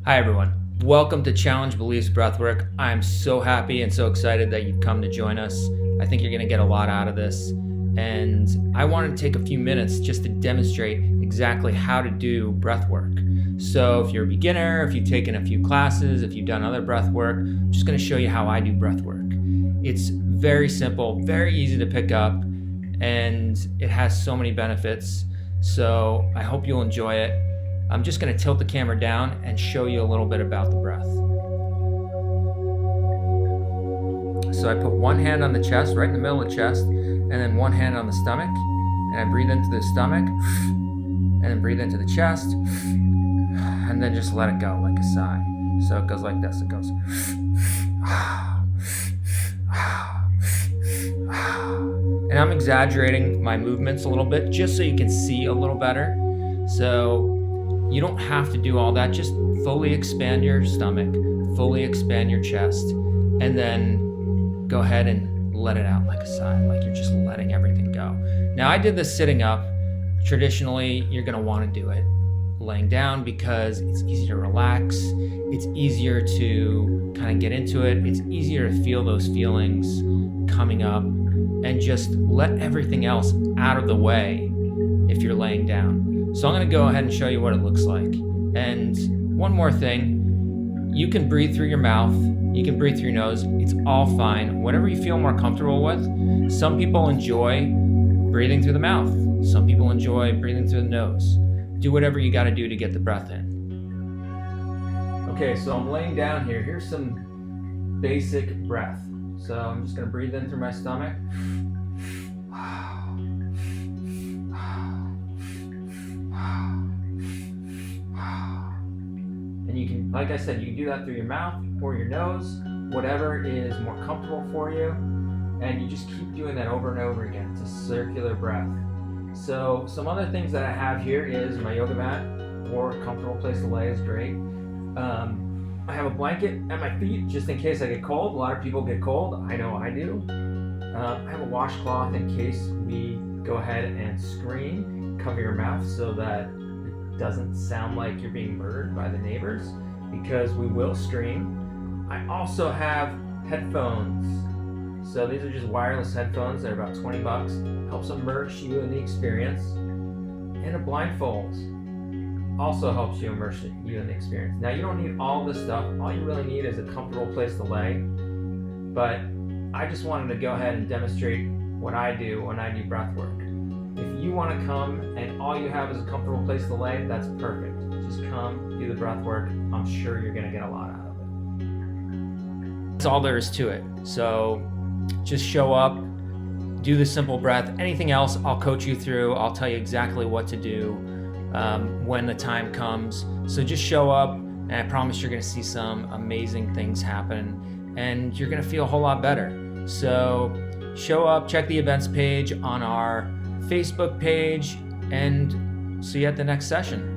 Hi everyone, welcome to Challenge Beliefs Breathwork. I'm so happy and so excited that you've come to join us. I think you're going to get a lot out of this, and I wanted to take a few minutes just to demonstrate exactly how to do breathwork. So if you're a beginner, if you've taken a few classes, if you've done other breathwork, I'm just going to show you how I do breathwork. It's very simple, very easy to pick up, and it has so many benefits. So I hope you'll enjoy it. I'm just going to tilt the camera down and show you a little bit about the breath. So I put one hand on the chest, right in the middle of the chest, and then one hand on the stomach, and I breathe into the stomach, and then breathe into the chest, and then just let it go like a sigh. So it goes like this, it goes and I'm exaggerating my movements a little bit just so you can see a little better. So you don't have to do all that. Just fully expand your stomach, fully expand your chest, and then go ahead and let it out like a sigh, like you're just letting everything go. Now, I did this sitting up. Traditionally, you're going to want to do it laying down because it's easier to relax. It's easier to kind of get into it. It's easier to feel those feelings coming up and just let everything else out of the way if you're laying down. So I'm going to go ahead and show you what it looks like. And one more thing, you can breathe through your mouth, you can breathe through your nose, it's all fine, whatever you feel more comfortable with. Some people enjoy breathing through the mouth, some people enjoy breathing through the nose. Do whatever you got to do to get the breath in. Okay, so I'm laying down here. Here's some basic breath. So I'm just going to breathe in through my stomach. And you can, like I said, you can do that through your mouth or your nose, whatever is more comfortable for you. And you just keep doing that over and over again. It's a circular breath. So some other things that I have here is my yoga mat, or a comfortable place to lay is great. I have a blanket at my feet just in case I get cold. A lot of people get cold. I know I do. I have a washcloth in case we go ahead and scream. Cover your mouth so that it doesn't sound like you're being murdered by the neighbors, because we will scream. I also have headphones. So these are just wireless headphones. They're about $20. Helps immerse you in the experience. And a blindfold also helps you immerse you in the experience. Now, you don't need all this stuff. All you really need is a comfortable place to lay. But I just wanted to go ahead and demonstrate what I do when I do breath work. If you want to come and all you have is a comfortable place to lay, that's perfect. Just come, do the breath work. I'm sure you're going to get a lot out of it. That's all there is to it. So just show up, do the simple breath. Anything else, I'll coach you through. I'll tell you exactly what to do when the time comes. So just show up, and I promise you're going to see some amazing things happen, and you're going to feel a whole lot better. So show up, check the events page on our Facebook page, and see you at the next session.